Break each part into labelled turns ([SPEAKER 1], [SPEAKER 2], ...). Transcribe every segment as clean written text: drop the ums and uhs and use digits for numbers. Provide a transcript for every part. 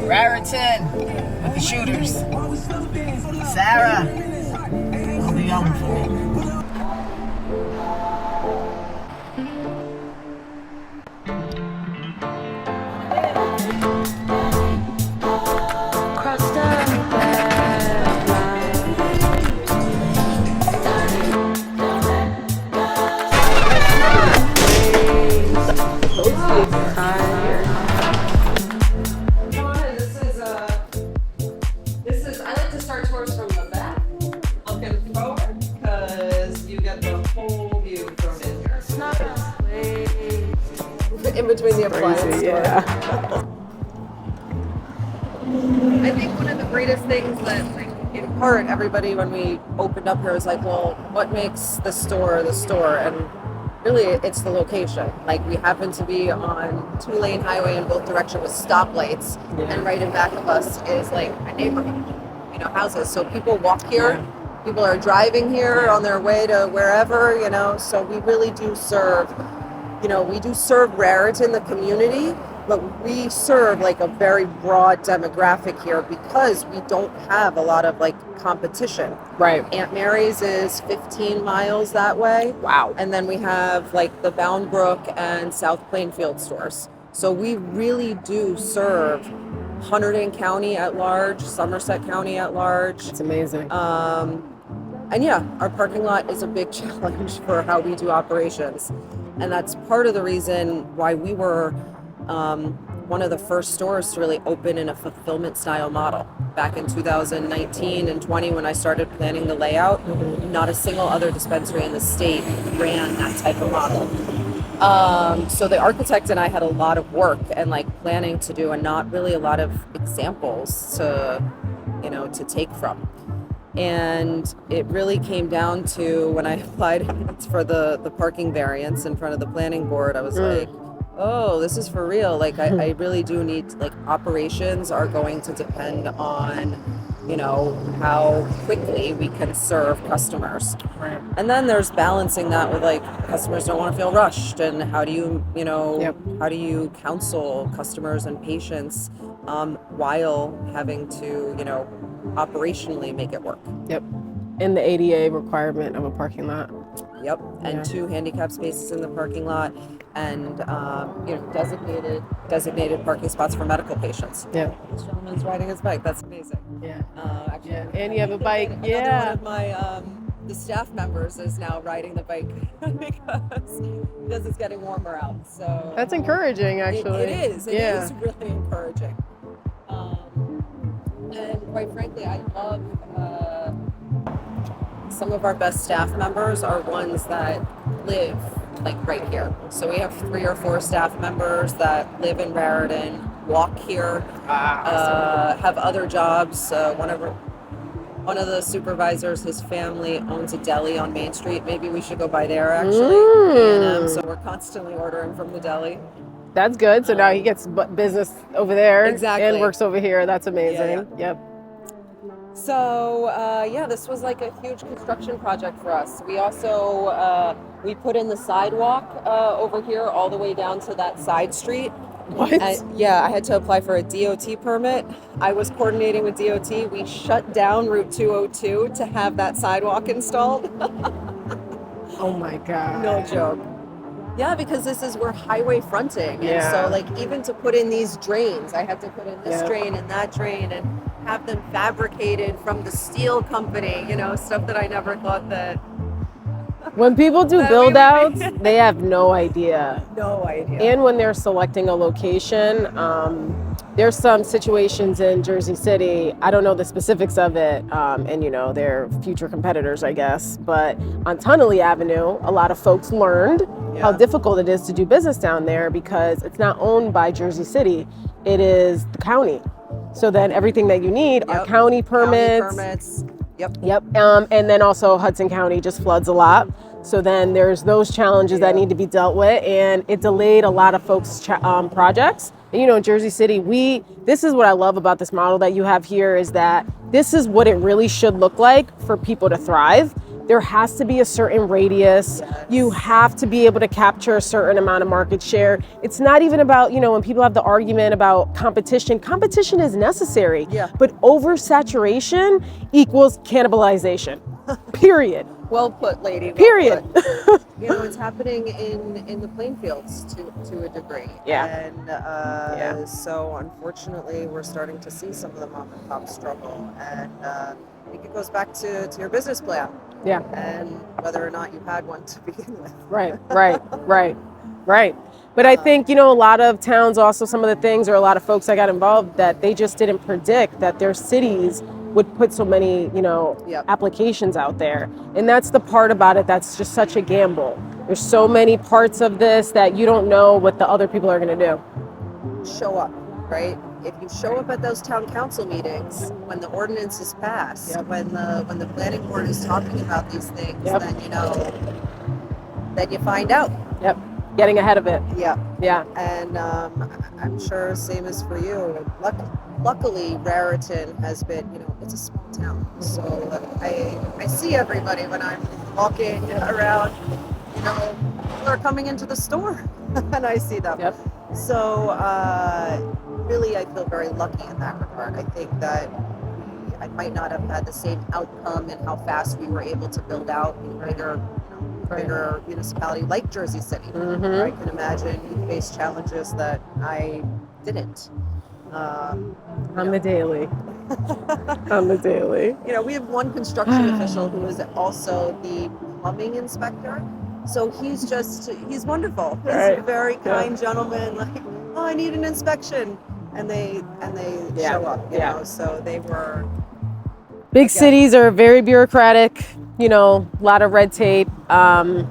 [SPEAKER 1] Raritan with the shooters. Sarah will be on for me.
[SPEAKER 2] I like to start tours from the back, looking forward, because you get the whole view from in here. It's not in between the appliance store.
[SPEAKER 3] Yeah.
[SPEAKER 2] I think one of the greatest things that, like, in part, everybody when we opened up here was like, well, what makes the store? And really, it's the location. Like, we happen to be on 2-lane highway in both directions with stoplights, and right in back of us is like a neighborhood, houses. So people walk here, people are driving here on their way to wherever, so we really do serve, we do serve Raritan, the community, but we serve like a very broad demographic here because we don't have a lot of like competition.
[SPEAKER 3] Right.
[SPEAKER 2] Aunt Mary's is 15 miles that way.
[SPEAKER 3] Wow.
[SPEAKER 2] And then we have like the Bound Brook and South Plainfield stores. So we really do serve Hunterdon County at large, Somerset County at large.
[SPEAKER 3] It's amazing.
[SPEAKER 2] And yeah, our parking lot is a big challenge for how we do operations. And that's part of the reason why we were one of the first stores to really open in a fulfillment style model. Back in 2019 and 20, when I started planning the layout, not a single other dispensary in the state ran that type of model. So the architect and I had a lot of work and like planning to do, and not really a lot of examples to take from. And it really came down to when I applied for the parking variance in front of the planning board, I was like, oh, this is for real. Like, I really do need, like, operations are going to depend on, how quickly we can serve customers.
[SPEAKER 3] Right.
[SPEAKER 2] And then there's balancing that with, like, customers don't want to feel rushed. And how do you, how do you counsel customers and patients while having to, operationally make it work?
[SPEAKER 3] Yep. And the ADA requirement of a parking lot.
[SPEAKER 2] Yep. And 2 handicap spaces in the parking lot, and designated parking spots for medical patients.
[SPEAKER 3] Yeah.
[SPEAKER 2] This gentleman's riding his bike. That's amazing.
[SPEAKER 3] Yeah.
[SPEAKER 2] Actually,
[SPEAKER 3] And you have a bike.
[SPEAKER 2] Another one of my the staff members is now riding the bike because it's getting warmer out. So
[SPEAKER 3] That's encouraging, actually.
[SPEAKER 2] It is. It is really encouraging. And quite frankly, I love some of our best staff members are ones that live like right here. So we have 3 or 4 staff members that live in Raritan, walk here, have other jobs. One of the supervisors, his family owns a deli on Main Street. Maybe we should go by there, actually. And, so we're constantly ordering from the deli.
[SPEAKER 3] That's good. So now he gets business over there.
[SPEAKER 2] Exactly.
[SPEAKER 3] And works over here. That's amazing.
[SPEAKER 2] Yeah.
[SPEAKER 3] Yep.
[SPEAKER 2] So, this was like a huge construction project for us. We also, we put in the sidewalk over here all the way down to that side street.
[SPEAKER 3] What?
[SPEAKER 2] I had to apply for a DOT permit. I was coordinating with DOT. We shut down Route 202 to have that sidewalk installed.
[SPEAKER 3] Oh my God.
[SPEAKER 2] No joke. Yeah, because this is we're highway fronting.
[SPEAKER 3] Yeah.
[SPEAKER 2] And so like even to put in these drains, I had to put in this drain and that drain and have them fabricated from the steel company, stuff that I never thought that.
[SPEAKER 3] When people do build outs, they have no idea.
[SPEAKER 2] No idea.
[SPEAKER 3] And when they're selecting a location, there's some situations in Jersey City, I don't know the specifics of it, and they're future competitors, I guess, but on Tunnelly Avenue, a lot of folks learned how difficult it is to do business down there because it's not owned by Jersey City, it is the county. So then everything that you need are county permits.
[SPEAKER 2] County permits.
[SPEAKER 3] Yep. And then also Hudson County just floods a lot. So then there's those challenges that need to be dealt with, and it delayed a lot of folks' projects. And, in Jersey City, this is what I love about this model that you have here is that this is what it really should look like for people to thrive. there has to be a certain radius. You have to be able to capture a certain amount of market share. It's not even about, when people have the argument about competition is necessary, but oversaturation equals cannibalization, period.
[SPEAKER 2] Well put, lady. Well
[SPEAKER 3] Period.
[SPEAKER 2] put. It's happening in the playing fields to a degree.
[SPEAKER 3] Yeah.
[SPEAKER 2] And so unfortunately, we're starting to see some of the mom and pop struggle. And I think it goes back to your business plan.
[SPEAKER 3] Yeah.
[SPEAKER 2] And whether or not you had one to begin with.
[SPEAKER 3] Right. But I think, a lot of towns also, some of the things, or a lot of folks that got involved, that they just didn't predict that their cities would put so many, applications out there. And that's the part about it that's just such a gamble. There's so many parts of this that you don't know what the other people are going to do.
[SPEAKER 2] Show up, right? If you show up at those town council meetings, when the ordinance is passed, when the planning board is talking about these things, then you find out.
[SPEAKER 3] Yep. Getting ahead of it.
[SPEAKER 2] Yeah. And I'm sure same as for you. Luckily, Raritan has been, it's a small town. So I see everybody when I'm walking around, people are coming into the store and I see them.
[SPEAKER 3] Yep.
[SPEAKER 2] So really, I feel very lucky in that regard. I think that I might not have had the same outcome in how fast we were able to build out bigger municipality like Jersey City. I can imagine you face challenges that I didn't.
[SPEAKER 3] On the daily. On the daily.
[SPEAKER 2] We have one construction official who is also the plumbing inspector. So he's wonderful. He's a very kind gentleman. Like, oh, I need an inspection, and they show up. So they were.
[SPEAKER 3] Big cities are very bureaucratic. A lot of red tape. I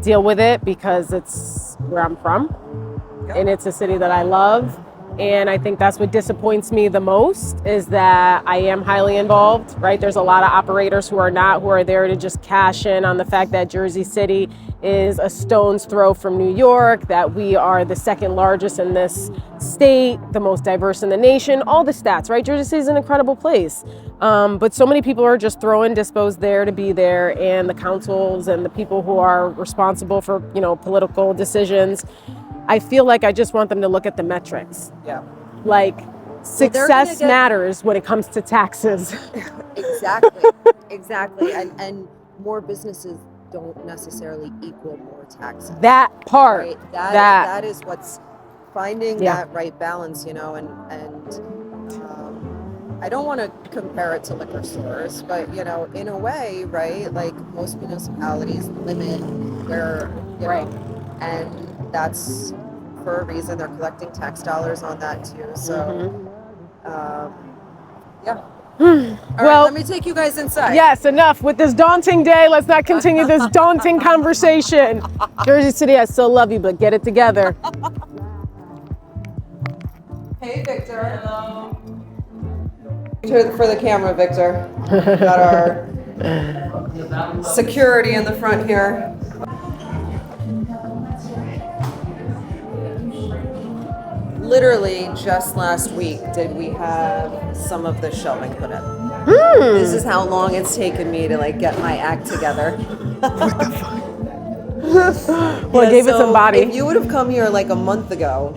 [SPEAKER 3] deal with it because it's where I'm from, and it's a city that I love. And I think that's what disappoints me the most, is that I am highly involved, right? There's a lot of operators who are there to just cash in on the fact that Jersey City is a stone's throw from New York, that we are the second largest in this state, the most diverse in the nation, all the stats, right? Jersey City is an incredible place. But so many people are just throwing dispos there to be there, and the councils and the people who are responsible for, political decisions. I feel like I just want them to look at the metrics.
[SPEAKER 2] Yeah.
[SPEAKER 3] Like, success matters when it comes to taxes.
[SPEAKER 2] Exactly. And more businesses don't necessarily equal more taxes.
[SPEAKER 3] That part.
[SPEAKER 2] Right? That is what's finding that right balance, and I don't want to compare it to liquor stores, but in a way, right? Like most municipalities limit where, and that's for a reason. They're collecting tax dollars on that too. So, All right, let me take you guys inside.
[SPEAKER 3] Yes, enough with this daunting day. Let's not continue this daunting conversation. Jersey City, I still love you, but get it together.
[SPEAKER 2] Hey, Victor. Hello. For the camera, Victor. Got our security in the front here. Literally just last week did we have some of the shelving put in. This is how long it's taken me to get my act together.
[SPEAKER 3] Well, it gave it some body.
[SPEAKER 2] If you would have come here a month ago,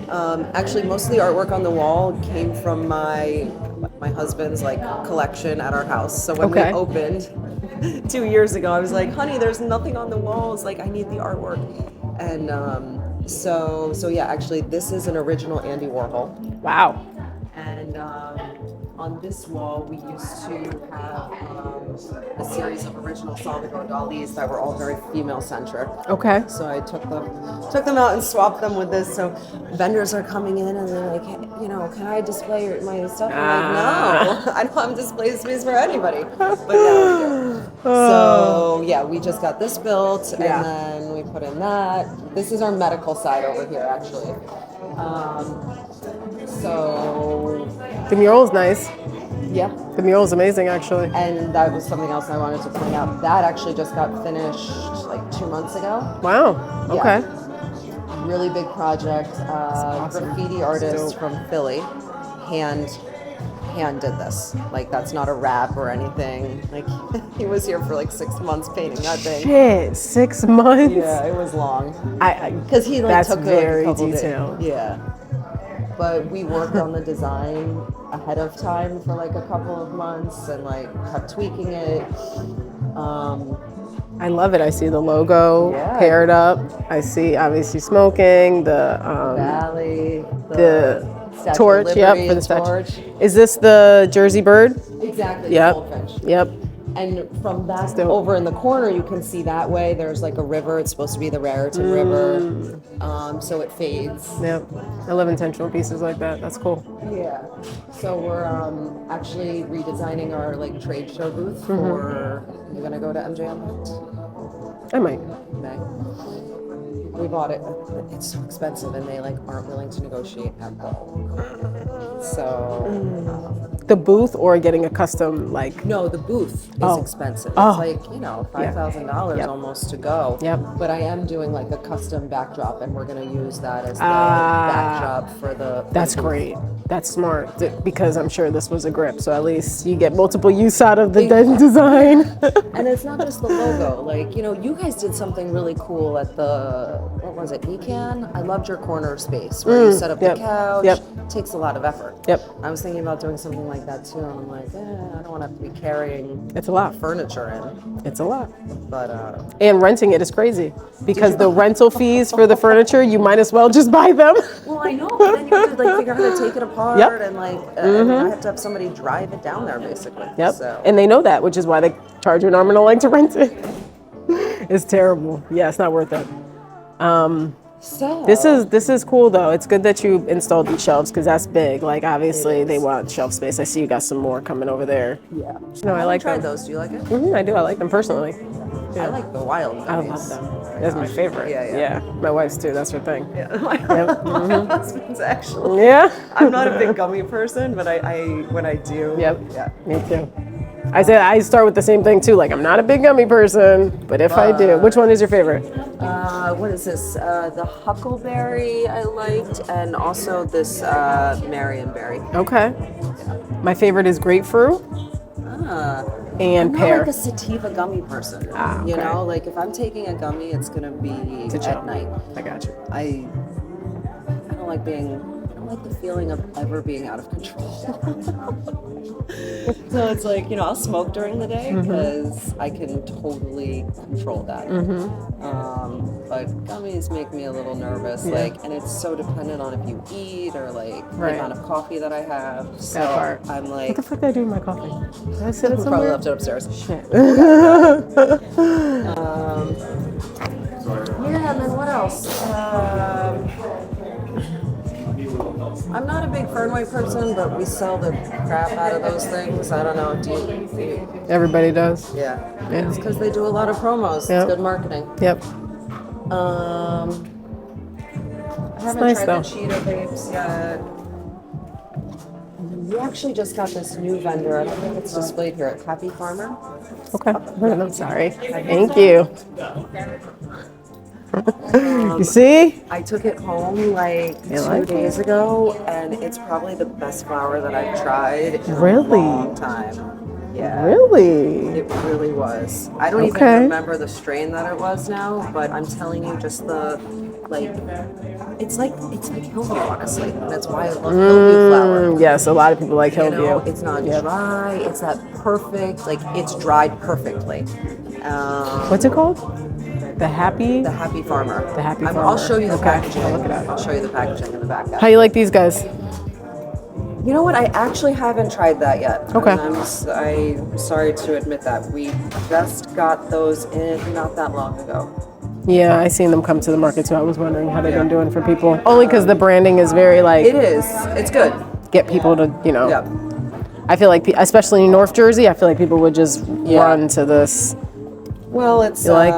[SPEAKER 2] actually most of the artwork on the wall came from my husband's collection at our house. So when we opened 2 years ago, I was like, honey, there's nothing on the walls. I need the artwork. And so yeah, actually this is an original Andy Warhol.
[SPEAKER 3] Wow.
[SPEAKER 2] And on this wall, we used to have a series of original Salvador Dalis that were all very female-centric.
[SPEAKER 3] Okay.
[SPEAKER 2] So I took them out and swapped them with this. So vendors are coming in and they're like, hey, can I display my stuff? I'm like, no, I don't have display space for anybody. But now we do. So yeah, we just got this built and then we put in that. This is our medical side over here, actually. So
[SPEAKER 3] the mural's nice.
[SPEAKER 2] Yeah.
[SPEAKER 3] The mural's amazing, actually.
[SPEAKER 2] And that was something else I wanted to point out. That actually just got finished 2 months ago.
[SPEAKER 3] Wow. Okay.
[SPEAKER 2] Yeah. Really big project. Awesome. Graffiti artist from Philly hand hand did this. Like, that's not a wrap or anything. Like, he was here for like 6 months painting that thing.
[SPEAKER 3] Shit, 6 months?
[SPEAKER 2] Yeah, it was long.
[SPEAKER 3] Because
[SPEAKER 2] he like
[SPEAKER 3] that's
[SPEAKER 2] took
[SPEAKER 3] very
[SPEAKER 2] a couple
[SPEAKER 3] detailed.
[SPEAKER 2] days. Yeah. But we worked on the design ahead of time for like a couple of months and like kept tweaking it.
[SPEAKER 3] I love it. I see the logo
[SPEAKER 2] Yeah.
[SPEAKER 3] paired up. I see obviously smoking, the
[SPEAKER 2] Valley,
[SPEAKER 3] the
[SPEAKER 2] Statue
[SPEAKER 3] torch,
[SPEAKER 2] of
[SPEAKER 3] yep,
[SPEAKER 2] Liberty
[SPEAKER 3] for the statue.
[SPEAKER 2] torch.
[SPEAKER 3] Is this the Jersey bird?
[SPEAKER 2] Exactly.
[SPEAKER 3] Yep.
[SPEAKER 2] The goldfinch.
[SPEAKER 3] Yep.
[SPEAKER 2] And from that
[SPEAKER 3] dope.
[SPEAKER 2] over in the corner, you can see that way. There's like a river. It's supposed to be the Raritan River, so it fades.
[SPEAKER 3] Yep. I love intentional pieces like that. That's cool.
[SPEAKER 2] Yeah. So we're actually redesigning our like trade show booth for. You're gonna go to MJ Unlocked?
[SPEAKER 3] I might.
[SPEAKER 2] May. We bought it. It's so expensive, and they like aren't willing to negotiate at all. So.
[SPEAKER 3] The booth or getting a custom like.
[SPEAKER 2] No, the booth is
[SPEAKER 3] Oh.
[SPEAKER 2] expensive.
[SPEAKER 3] Oh.
[SPEAKER 2] It's like, $5,000
[SPEAKER 3] Yep.
[SPEAKER 2] almost to go.
[SPEAKER 3] Yep.
[SPEAKER 2] But I am doing like a custom backdrop, and we're going to use that as the
[SPEAKER 3] Ah.
[SPEAKER 2] backdrop for the.
[SPEAKER 3] That's great. That's smart because I'm sure this was a grip, so at least you get multiple use out of the design.
[SPEAKER 2] And it's not just the logo. Like, you guys did something really cool at the, what was it, ECAN? I loved your corner space where you set up
[SPEAKER 3] Yep.
[SPEAKER 2] the couch.
[SPEAKER 3] Yep.
[SPEAKER 2] It takes a lot of effort.
[SPEAKER 3] Yep.
[SPEAKER 2] I was thinking about doing something like that too, and I'm like, I don't want to have to be carrying
[SPEAKER 3] It's a lot.
[SPEAKER 2] furniture in.
[SPEAKER 3] It's a lot.
[SPEAKER 2] But,
[SPEAKER 3] And renting it is crazy because the rental fees for the furniture, you might as well just buy them.
[SPEAKER 2] well, I know, but then you have to like figure out how to take it apart,
[SPEAKER 3] Yep.
[SPEAKER 2] and like, and I have to have somebody drive it down there, basically.
[SPEAKER 3] Yep.
[SPEAKER 2] So.
[SPEAKER 3] And they know that, which is why they charge you an arm and a leg to rent it. It's terrible. Yeah, it's not worth it.
[SPEAKER 2] So
[SPEAKER 3] This is cool though. It's good that you installed these shelves because that's big. Like obviously they want shelf space. I see you got some more coming over there.
[SPEAKER 2] yeah.
[SPEAKER 3] No, I like
[SPEAKER 2] tried
[SPEAKER 3] them.
[SPEAKER 2] those. Do you like it?
[SPEAKER 3] I do. I like them personally.
[SPEAKER 2] I like the wild gummies.
[SPEAKER 3] I love them. That's my favorite.
[SPEAKER 2] Yeah.
[SPEAKER 3] My wife's too. That's her thing.
[SPEAKER 2] Yeah, my husband's actually.
[SPEAKER 3] Yeah.
[SPEAKER 2] I'm not a big gummy person, but I when I do.
[SPEAKER 3] Yep.
[SPEAKER 2] Yeah.
[SPEAKER 3] Me too. I start with the same thing too. Like I'm not a big gummy person, but if I do, which one is your favorite?
[SPEAKER 2] What is this? The huckleberry I liked, and also this Marionberry.
[SPEAKER 3] Okay. My favorite is grapefruit and
[SPEAKER 2] I'm
[SPEAKER 3] pear.
[SPEAKER 2] not like a sativa gummy person. You
[SPEAKER 3] okay.
[SPEAKER 2] know, like if I'm taking a gummy, it's gonna be at night.
[SPEAKER 3] I got you.
[SPEAKER 2] I don't like the feeling of ever being out of control. So it's like, I'll smoke during the day because I can totally control that. But gummies make me a little nervous, and it's so dependent on if you eat or like the
[SPEAKER 3] Right.
[SPEAKER 2] amount of coffee that I have. So
[SPEAKER 3] That part.
[SPEAKER 2] I'm
[SPEAKER 3] What
[SPEAKER 2] like,
[SPEAKER 3] the fuck did I do with my coffee? Did I sit it
[SPEAKER 2] probably
[SPEAKER 3] somewhere?
[SPEAKER 2] left it upstairs.
[SPEAKER 3] Shit.
[SPEAKER 2] Yeah, and then what else? I'm not a big Fernway person, but we sell the crap out of those things. I don't know. Do you?
[SPEAKER 3] Everybody does.
[SPEAKER 2] Yeah.
[SPEAKER 3] Yeah.
[SPEAKER 2] It's because they do a lot of promos.
[SPEAKER 3] Yep.
[SPEAKER 2] It's good marketing.
[SPEAKER 3] Yep.
[SPEAKER 2] I haven't
[SPEAKER 3] nice,
[SPEAKER 2] tried
[SPEAKER 3] though.
[SPEAKER 2] the Cheetah vapes yet. We actually just got this new vendor. I don't think it's displayed here. Happy Farmer.
[SPEAKER 3] Okay. I'm sorry. Thank you. You see?
[SPEAKER 2] I took it home like
[SPEAKER 3] You
[SPEAKER 2] 2
[SPEAKER 3] like
[SPEAKER 2] days ago, and it's probably the best flower that I've tried in
[SPEAKER 3] Really?
[SPEAKER 2] a long time. Yeah.
[SPEAKER 3] Really?
[SPEAKER 2] It really was. I don't even
[SPEAKER 3] Okay.
[SPEAKER 2] remember the strain that it was now, but I'm telling you, just the it's like Hillview, honestly. And that's why I love Hillview flower.
[SPEAKER 3] Yes, a lot of people like Hillview.
[SPEAKER 2] It's not dry. It's that perfect. It's dried perfectly.
[SPEAKER 3] What's it called? The Happy?
[SPEAKER 2] The Happy Farmer.
[SPEAKER 3] The Happy
[SPEAKER 2] I'll
[SPEAKER 3] Farmer.
[SPEAKER 2] show you the
[SPEAKER 3] Okay,
[SPEAKER 2] packaging.
[SPEAKER 3] I'll look it up.
[SPEAKER 2] I'll show you the packaging in the back.
[SPEAKER 3] How you like these guys?
[SPEAKER 2] You know what? I actually haven't tried that yet.
[SPEAKER 3] Okay.
[SPEAKER 2] And I'm sorry to admit that. We just got those in not that long ago.
[SPEAKER 3] Yeah, I seen them come to the market, so I was wondering how they've been doing for people. Only because the branding is very
[SPEAKER 2] It is. It's good.
[SPEAKER 3] get people to,
[SPEAKER 2] Yeah.
[SPEAKER 3] I feel like, especially in North Jersey, I feel like people would just run to this.
[SPEAKER 2] Well, it's
[SPEAKER 3] You like?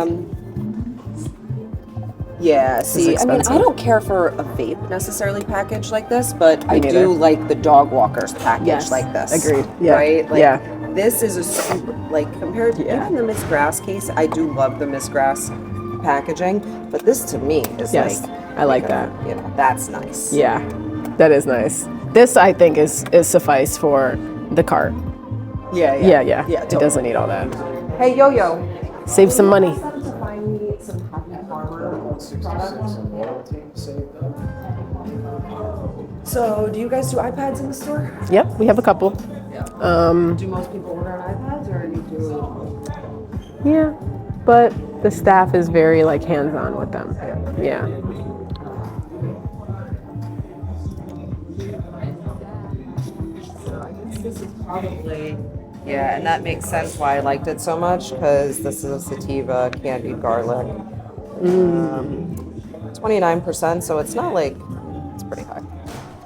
[SPEAKER 2] Yeah, see, I mean,
[SPEAKER 3] expensive.
[SPEAKER 2] I don't care for a vape necessarily packaged like this, but I
[SPEAKER 3] neither.
[SPEAKER 2] do like the dog walkers packaged
[SPEAKER 3] Yes,
[SPEAKER 2] like this.
[SPEAKER 3] agreed. Yeah,
[SPEAKER 2] Right?
[SPEAKER 3] yeah.
[SPEAKER 2] This is a super, compared to even the Miss Grass case, I do love the Miss Grass packaging, but this to me is
[SPEAKER 3] Yes, I like that.
[SPEAKER 2] that's nice.
[SPEAKER 3] Yeah, that is nice. This I think is suffice for the cart.
[SPEAKER 2] Yeah,
[SPEAKER 3] Yeah. It
[SPEAKER 2] totally.
[SPEAKER 3] doesn't need all that.
[SPEAKER 2] Hey, Yo-Yo.
[SPEAKER 3] Save some money.
[SPEAKER 2] So, do you guys do iPads in the store?
[SPEAKER 3] Yep, we have a couple.
[SPEAKER 2] Do most people order on iPads, or do you do?
[SPEAKER 3] Yeah, but the staff is very like hands-on with them. Yeah.
[SPEAKER 2] This is probably. Yeah, and that makes sense why I liked it so much, because this is a sativa candied garlic. 29%, so it's not like, it's pretty high.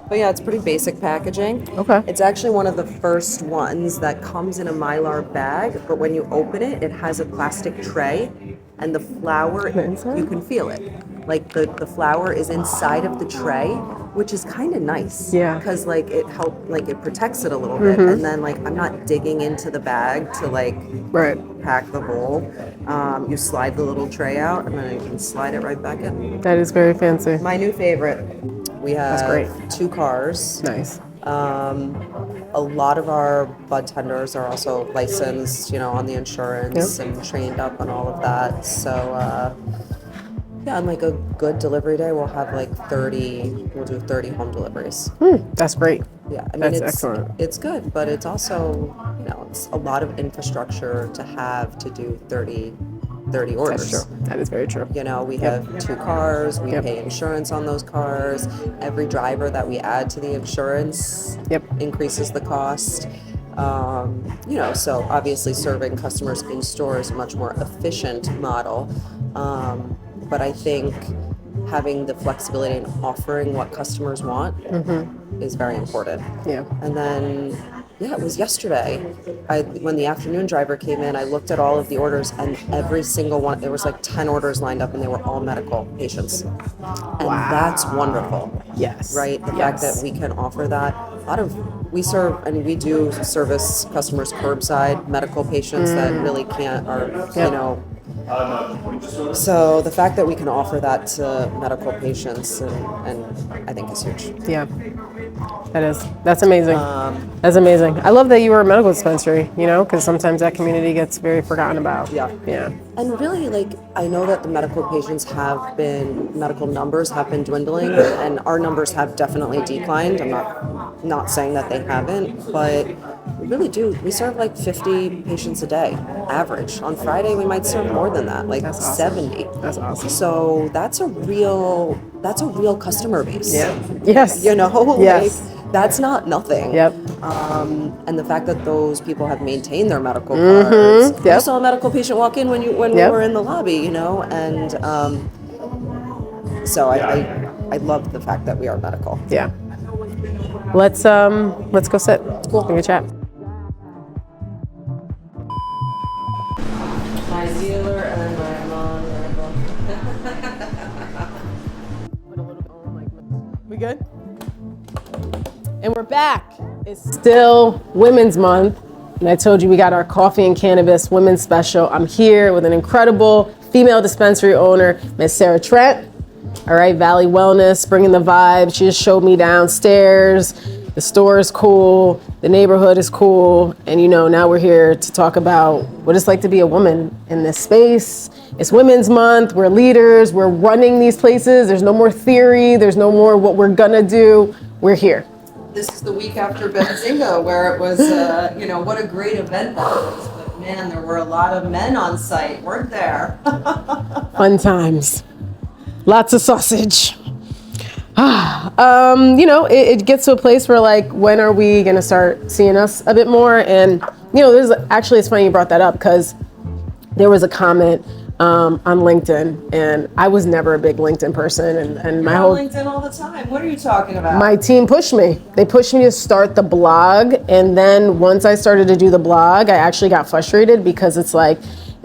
[SPEAKER 2] But yeah, it's pretty basic packaging.
[SPEAKER 3] Okay.
[SPEAKER 2] It's actually one of the first ones that comes in a Mylar bag, but when you open it, it has a plastic tray, and the flower, you can feel it. Like the flower is inside of the tray, which is kind of nice.
[SPEAKER 3] Yeah.
[SPEAKER 2] Because like it protects it a little bit, and then like I'm not digging into the bag to like pack the bowl. You slide the little tray out, and then you can slide it right back in.
[SPEAKER 3] That is very fancy.
[SPEAKER 2] My new favorite. We have
[SPEAKER 3] great.
[SPEAKER 2] 2 cars.
[SPEAKER 3] Nice.
[SPEAKER 2] A lot of our bud tenders are also licensed, on the insurance and trained up on all of that. So, on like a good delivery day, we'll have like 30, we'll do 30 home deliveries.
[SPEAKER 3] That's great.
[SPEAKER 2] Yeah, I mean,
[SPEAKER 3] That's
[SPEAKER 2] it's
[SPEAKER 3] excellent.
[SPEAKER 2] It's good, but it's also, it's a lot of infrastructure to have to do 30 orders.
[SPEAKER 3] That's true. That is very true.
[SPEAKER 2] We have 2 cars, we pay insurance on those cars. Every driver that we add to the insurance increases the cost. So obviously serving customers in store is a much more efficient model. But I think having the flexibility and offering what customers want is very important.
[SPEAKER 3] Yeah.
[SPEAKER 2] And then, it was yesterday. When the afternoon driver came in, I looked at all of the orders, and every single one, there was like 10 orders lined up, and they were all medical patients. And that's wonderful.
[SPEAKER 3] Yes.
[SPEAKER 2] Right? The fact that we can offer that. We serve, and we do service customers curbside, medical patients that really can't, so the fact that we can offer that to medical patients and I think is huge.
[SPEAKER 3] Yeah. That's amazing. That's amazing. I love that you were a medical dispensary, because sometimes that community gets very forgotten about.
[SPEAKER 2] Yeah. And really, I know that the medical numbers have been dwindling, and our numbers have definitely declined. I'm not saying that they haven't, but we really do. We serve like 50 patients a day, average. On Friday, we might serve more than that, like
[SPEAKER 3] That's awesome.
[SPEAKER 2] 70.
[SPEAKER 3] That's awesome.
[SPEAKER 2] So that's a real customer base.
[SPEAKER 3] Yeah. Yes. Yes.
[SPEAKER 2] That's not nothing.
[SPEAKER 3] Yep.
[SPEAKER 2] And the fact that those people have maintained their medical cards.
[SPEAKER 3] Yep.
[SPEAKER 2] I saw a medical patient walk in when we were in the lobby, and so I love the fact that we are medical.
[SPEAKER 3] Yeah. Let's go sit.
[SPEAKER 2] Cool.
[SPEAKER 3] We can chat.
[SPEAKER 2] My dealer and my mom.
[SPEAKER 3] We good? And we're back. It's still Women's Month. And I told you we got our coffee and cannabis women's special. I'm here with an incredible female dispensary owner, Miss Sarah Trent. All right, Valley Wellness, bringing the vibe. She just showed me downstairs. The store is cool. The neighborhood is cool. And now we're here to talk about what it's like to be a woman in this space. It's Women's Month. We're leaders. We're running these places. There's no more theory. There's no more what we're gonna do. We're here.
[SPEAKER 2] This is the week after Benzinga, where it was, what a great event that was. But man, there were a lot of men on site, weren't there?
[SPEAKER 3] Fun times. Lots of sausage. It gets to a place where when are we gonna start seeing us a bit more? And it's funny you brought that up, because there was a comment on LinkedIn, and I was never a big LinkedIn person, and my whole
[SPEAKER 2] LinkedIn all the time. What are you talking about?
[SPEAKER 3] My team pushed me. They pushed me to start the blog, and then once I started to do the blog, I actually got frustrated, because it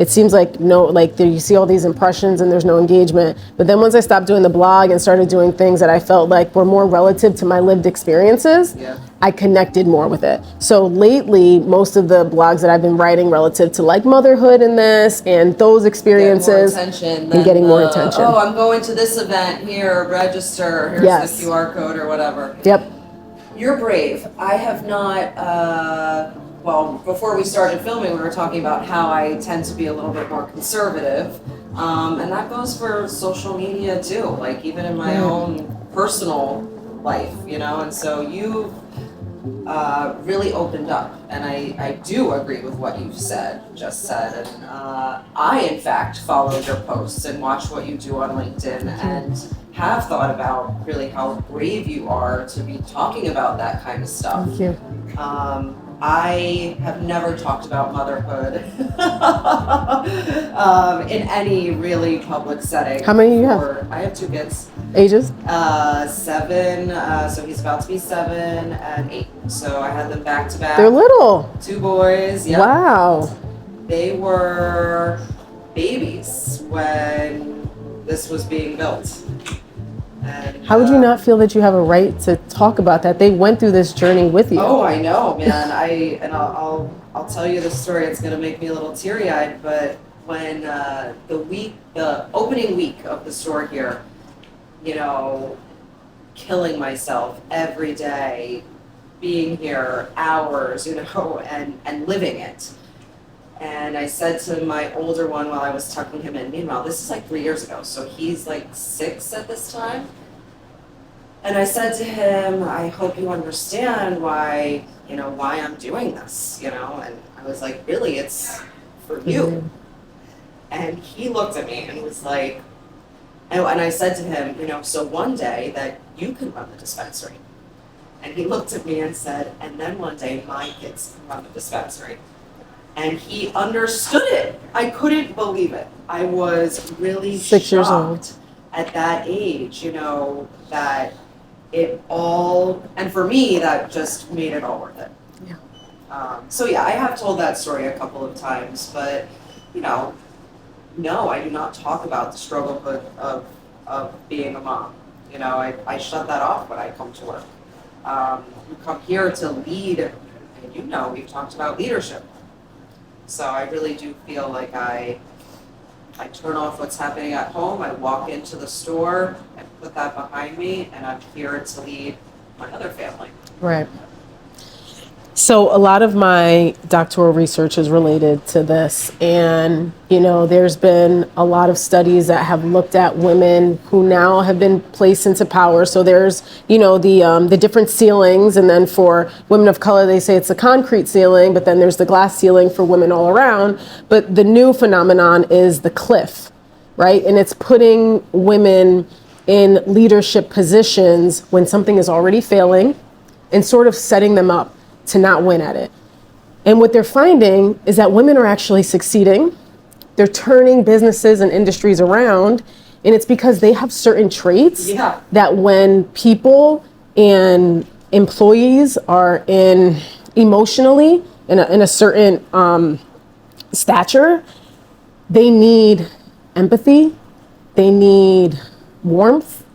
[SPEAKER 3] seems like you see all these impressions and there's no engagement. But then once I stopped doing the blog and started doing things that I felt like were more relative to my lived experiences, I connected more with it. So lately, most of the blogs that I've been writing relative to motherhood and this and those experiences getting more attention.
[SPEAKER 2] Oh, I'm going to this event here, register, here's the QR code or whatever.
[SPEAKER 3] Yep.
[SPEAKER 2] You're brave. I have not, well, before we started filming, we were talking about how I tend to be a little bit more conservative. And that goes for social media too, like even in my own personal life, you know? And so you really opened up, and I do agree with what you've just said. And I, in fact, followed your posts and watched what you do on LinkedIn and have thought about really how brave you are to be talking about that kind of stuff.
[SPEAKER 3] Thank you.
[SPEAKER 2] I have never talked about motherhood in any really public setting.
[SPEAKER 3] How many you have?
[SPEAKER 2] I have 2 kids.
[SPEAKER 3] Ages?
[SPEAKER 2] 7, so he's about to be 7 and 8. So I had them back to back.
[SPEAKER 3] They're little.
[SPEAKER 2] 2 boys. Yep.
[SPEAKER 3] Wow.
[SPEAKER 2] They were babies when this was being built. And,
[SPEAKER 3] how would you not feel that you have a right to talk about that? They went through this journey with you.
[SPEAKER 2] Oh, I know, man. I'll tell you the story. It's gonna make me a little teary-eyed. But when the opening week of the store here, you know, killing myself every day, being here hours, you know, and living it. And I said to my older one while I was tucking him in, meanwhile, this is like 3 years ago, so he's like 6 at this time. And I said to him, I hope you understand why I'm doing this, you know? And I was like, really, it's for you. And he looked at me and was like, and I said to him, you know, so one day that you can run the dispensary. And he looked at me and said, and then one day my kids can run the dispensary. And he understood it. I couldn't believe it. I was really
[SPEAKER 3] 6 years old
[SPEAKER 2] shocked at that age, you know, that it all, and for me, that just made it all worth it.
[SPEAKER 3] Yeah.
[SPEAKER 2] So yeah, I have told that story a couple of times, but, you know, no, I do not talk about the struggle of being a mom. You know, I shut that off when I come to work. You come here to lead, and you know, we've talked about leadership. So I really do feel like I turn off what's happening at home, I walk into the store, I put that behind me, and I'm here to lead my other family.
[SPEAKER 3] Right. So a lot of my doctoral research is related to this, and you know, there's been a lot of studies that have looked at women who now have been placed into power. So there's, you know, the different ceilings, and then for women of color, they say it's a concrete ceiling, but then there's the glass ceiling for women all around. But the new phenomenon is the cliff, right? And it's putting women in leadership positions when something is already failing, and sort of setting them up to not win at it. And what they're finding is that women are actually succeeding. They're turning businesses and industries around, and it's because they have certain traits that when people and employees are emotionally in a certain stature, they need empathy, they need warmth,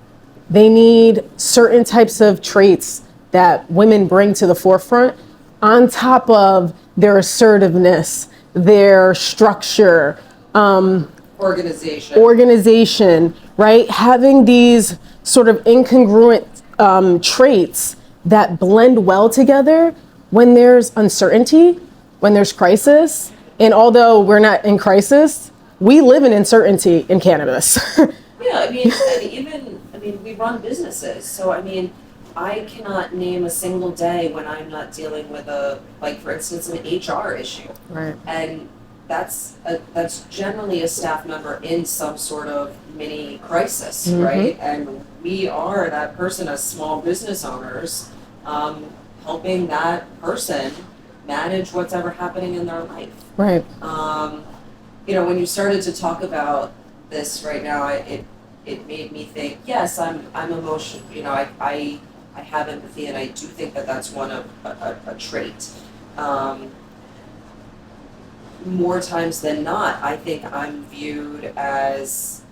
[SPEAKER 3] they need certain types of traits that women bring to the forefront on top of their assertiveness, their structure, organization, right? Having these sort of incongruent traits that blend well together when there's uncertainty, when there's crisis. And although we're not in crisis, we live in uncertainty in cannabis.
[SPEAKER 2] Yeah, I mean, we run businesses, so I mean, I cannot name a single day when I'm not dealing with for instance, an HR issue.
[SPEAKER 3] Right.
[SPEAKER 2] And that's generally a staff member in some sort of mini crisis, right? And we are that person as small business owners, helping that person manage what's ever happening in their life.
[SPEAKER 3] Right.
[SPEAKER 2] You know, when you started to talk about this right now, it made me think, yes, I'm emotional. You know, I have empathy, and I do think that that's one of a trait. More times than not, I think I'm viewed as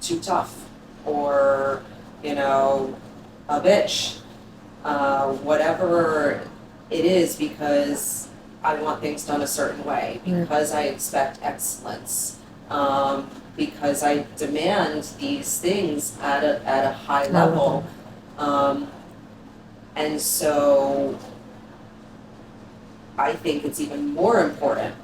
[SPEAKER 2] too tough, or, you know, a bitch, whatever it is, because I want things done a certain way, because I expect excellence, because I demand these things at a high level. And so I think it's even more important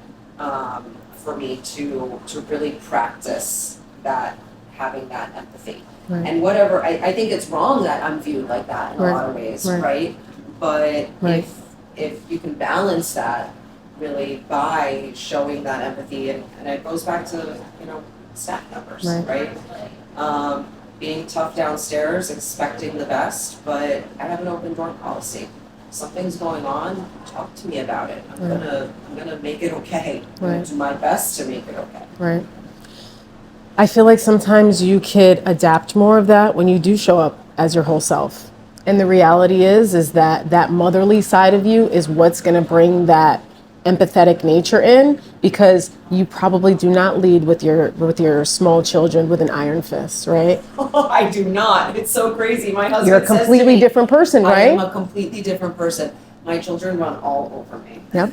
[SPEAKER 2] for me to really practice that, having that empathy.
[SPEAKER 3] Right.
[SPEAKER 2] And whatever, I think it's wrong that I'm viewed like that in a lot of ways, right? But if you can balance that really by showing that empathy, and it goes back to, staff numbers, right? Being tough downstairs, expecting the best, but I have an open door policy. Something's going on, talk to me about it. I'm gonna make it okay. I'm gonna do my best to make it okay.
[SPEAKER 3] Right. I feel like sometimes you could adapt more of that when you do show up as your whole self. And the reality is that motherly side of you is what's going to bring that empathetic nature in, because you probably do not lead with your small children with an iron fist, right?
[SPEAKER 2] I do not. It's so crazy. My husband
[SPEAKER 3] You're a completely different person, right?
[SPEAKER 2] I am a completely different person. My children run all over me.
[SPEAKER 3] Yep.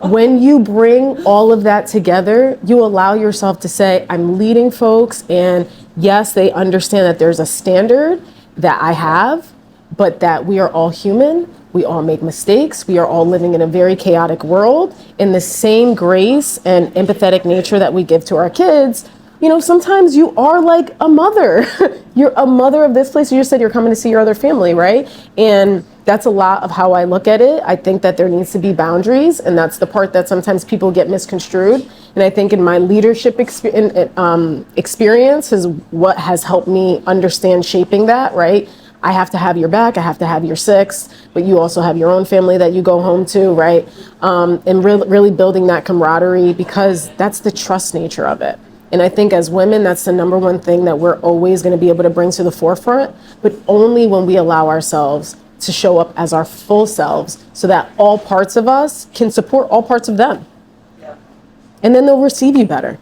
[SPEAKER 3] When you bring all of that together, you allow yourself to say, I'm leading folks, and yes, they understand that there's a standard that I have, but that we are all human. We all make mistakes. We are all living in a very chaotic world. In the same grace and empathetic nature that we give to our kids, sometimes you are like a mother. You're a mother of this place. You just said you're coming to see your other family, right? And that's a lot of how I look at it. I think that there needs to be boundaries, and that's the part that sometimes people get misconstrued. And I think in my leadership experience is what has helped me understand shaping that, right? I have to have your back, I have to have your six, but you also have your own family that you go home to, right? And really building that camaraderie, because that's the trust nature of it. And I think as women, that's the number one thing that we're always going to be able to bring to the forefront, but only when we allow ourselves to show up as our full selves, so that all parts of us can support all parts of them. Yeah. And then they'll receive you better.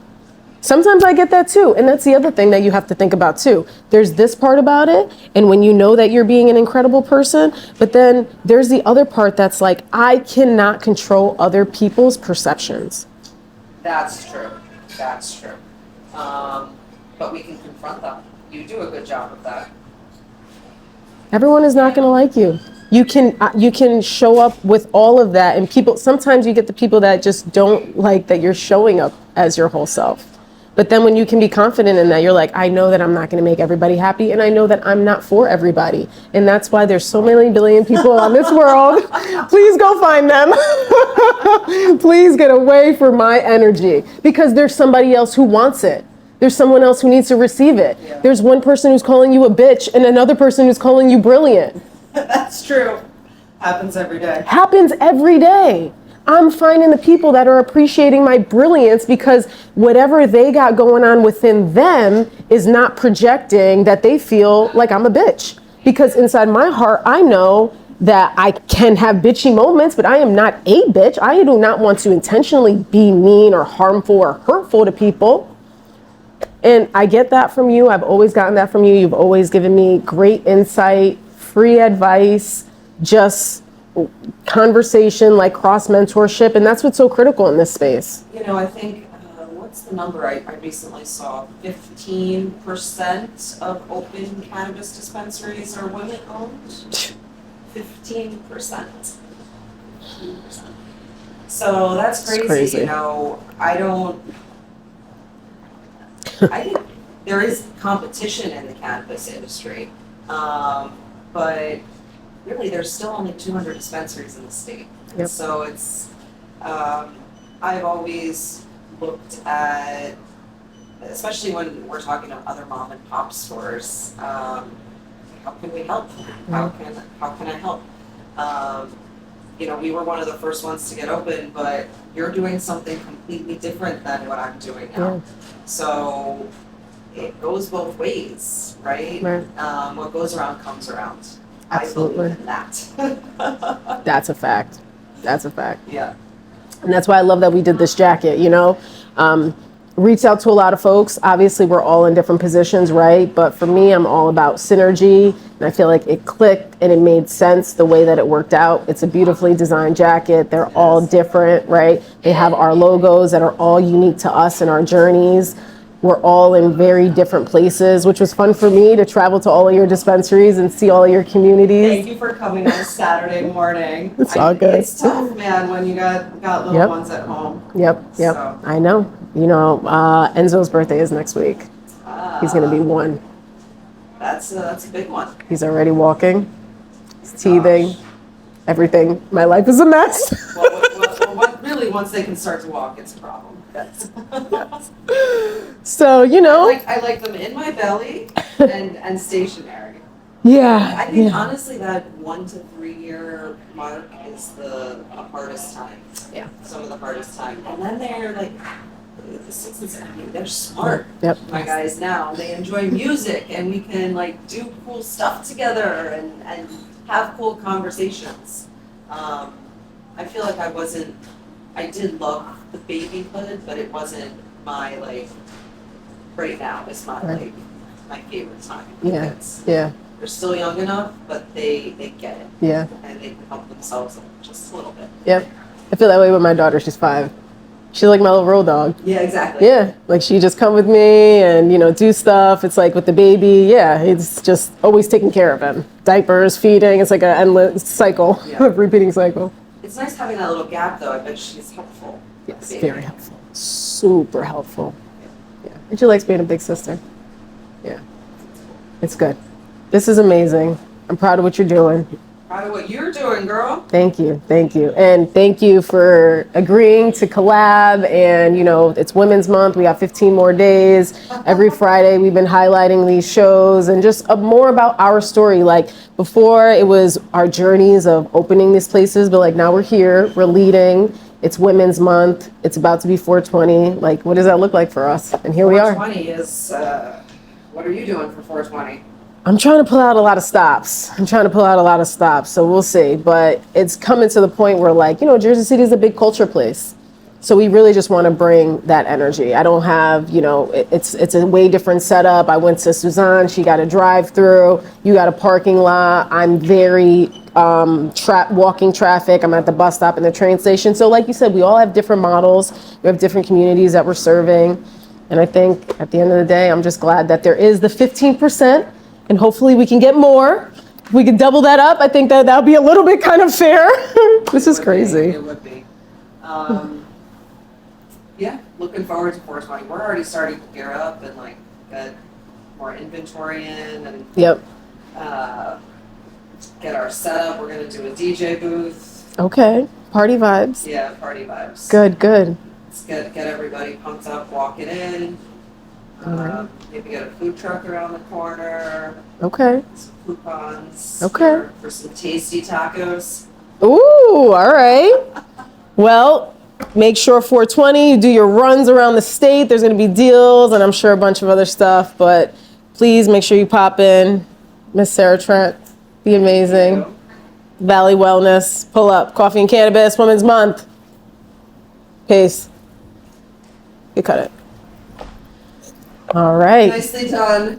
[SPEAKER 3] Sometimes I get that too. And that's the other thing that you have to think about too. There's this part about it, and when you know that you're being an incredible person, but then there's the other part that's like, I cannot control other people's perceptions.
[SPEAKER 2] That's true. That's true. But we can confront them. You do a good job of that.
[SPEAKER 3] Everyone is not going to like you. You can show up with all of that, and sometimes you get the people that just don't like that you're showing up as your whole self. But then when you can be confident in that, you're like, I know that I'm not going to make everybody happy, and I know that I'm not for everybody. And that's why there's so many billion people on this world. Please go find them. Please get away from my energy, because there's somebody else who wants it. There's someone else who needs to receive it. Yeah. There's one person who's calling you a bitch and another person who's calling you brilliant.
[SPEAKER 2] That's true. Happens every day.
[SPEAKER 3] Happens every day. I'm finding the people that are appreciating my brilliance, because whatever they got going on within them is not projecting that they feel like I'm a bitch. Because inside my heart, I know that I can have bitchy moments, but I am not a bitch. I do not want to intentionally be mean or harmful or hurtful to people. And I get that from you. I've always gotten that from you. You've always given me great insight, free advice, just conversation, like cross mentorship. And that's what's so critical in this space.
[SPEAKER 2] I think, what's the number I recently saw? 15% of open cannabis dispensaries are women owned. 15%. 15%. So that's crazy. I think there is competition in the cannabis industry, but really there's still only 200 dispensaries in the state.
[SPEAKER 3] Yep.
[SPEAKER 2] So it's, I've always looked at, especially when we're talking to other mom and pop stores, how can we help? How can I help? We were one of the first ones to get open, but you're doing something completely different than what I'm doing now. Yeah. So it goes both ways, right? What goes around comes around.
[SPEAKER 3] Absolutely.
[SPEAKER 2] I believe in that.
[SPEAKER 3] That's a fact. That's a fact.
[SPEAKER 2] Yeah.
[SPEAKER 3] And that's why I love that we did this jacket, reached out to a lot of folks. Obviously, we're all in different positions, right? But for me, I'm all about synergy. And I feel like it clicked and it made sense the way that it worked out. It's a beautifully designed jacket. They're all different, right? They have our logos that are all unique to us and our journeys. we're all in very different places, which was fun for me to travel to all of your dispensaries and see all of your communities.
[SPEAKER 2] Thank you for coming on a Saturday morning.
[SPEAKER 3] It's all good.
[SPEAKER 2] It's tough, man, when you got little
[SPEAKER 3] Yep.
[SPEAKER 2] ones at home.
[SPEAKER 3] Yep.
[SPEAKER 2] So.
[SPEAKER 3] I know. You know, Enzo's birthday is next week. He's going to be 1.
[SPEAKER 2] That's a big one.
[SPEAKER 3] He's already walking. He's teething. Everything. My life is a mess.
[SPEAKER 2] Really, once they can start to walk, it's a problem.
[SPEAKER 3] So, you know.
[SPEAKER 2] I like them in my belly and stationary.
[SPEAKER 3] Yeah.
[SPEAKER 2] I think honestly that 1 to 3 year mark is the hardest time.
[SPEAKER 3] Yeah.
[SPEAKER 2] Some of the hardest time. And then they're like, the 6 and 7, they're smart.
[SPEAKER 3] Yep.
[SPEAKER 2] My guys now, they enjoy music and we can like do cool stuff together and have cool conversations. I feel like I did love the babyhood, but it wasn't my like, right now is my like, my favorite time.
[SPEAKER 3] Yeah. Yeah.
[SPEAKER 2] They're still young enough, but they get it.
[SPEAKER 3] Yeah.
[SPEAKER 2] And they can help themselves just a little bit.
[SPEAKER 3] Yep. I feel that way with my daughter. She's 5. She's like my little road dog.
[SPEAKER 2] Yeah, exactly.
[SPEAKER 3] Yeah. Like she just come with me and, you know, do stuff. It's like with the baby. Yeah. It's just always taking care of him. Diapers, feeding. It's like an endless cycle, repeating cycle.
[SPEAKER 2] It's nice having that little gap though. I bet she's helpful.
[SPEAKER 3] Yes. Very helpful. Super helpful. Yeah. And she likes being a big sister. Yeah. It's good. This is amazing. I'm proud of what you're doing.
[SPEAKER 2] Proud of what you're doing, girl.
[SPEAKER 3] Thank you. Thank you. And thank you for agreeing to collab. And, you know, it's Women's Month. We got 15 more days. Every Friday, we've been highlighting these shows and just more about our story. Like before, it was our journeys of opening these places. But like now we're here, we're leading. It's Women's Month. It's about to be 420. Like, what does that look like for us? And here we are.
[SPEAKER 2] 420 is, what are you doing for 420?
[SPEAKER 3] I'm trying to pull out a lot of stops. So we'll see. But it's coming to the point where, like, you know, Jersey City is a big culture place. So we really just want to bring that energy. I don't have, you know, it's a way different setup. I went to Suzanne. She got a drive-through. You got a parking lot. I'm very walking traffic. I'm at the bus stop and the train station. So like you said, we all have different models. We have different communities that we're serving. And I think at the end of the day, I'm just glad that there is the 15%. And hopefully we can get more. If we can double that up, I think that would be a little bit kind of fair. This is crazy.
[SPEAKER 2] It would be. Yeah, looking forward to 420. We're already starting to gear up and like get more inventory in and
[SPEAKER 3] Yep.
[SPEAKER 2] Get our setup. We're gonna do a DJ booth.
[SPEAKER 3] Okay. Party vibes.
[SPEAKER 2] Yeah, party vibes.
[SPEAKER 3] Good, good.
[SPEAKER 2] Let's get everybody pumped up, walking in.
[SPEAKER 3] Alright.
[SPEAKER 2] Maybe get a food truck around the corner.
[SPEAKER 3] Okay.
[SPEAKER 2] Some coupons.
[SPEAKER 3] Okay.
[SPEAKER 2] For some tasty tacos.
[SPEAKER 3] Ooh, all right. Well, make sure 420, you do your runs around the state. There's going to be deals and I'm sure a bunch of other stuff. But please make sure you pop in. Miss Sarah Trent, be amazing. Valley Wellness, pull up. Coffee and Cannabis, Women's Month. Peace. You cut it. All right.
[SPEAKER 2] Nicely done.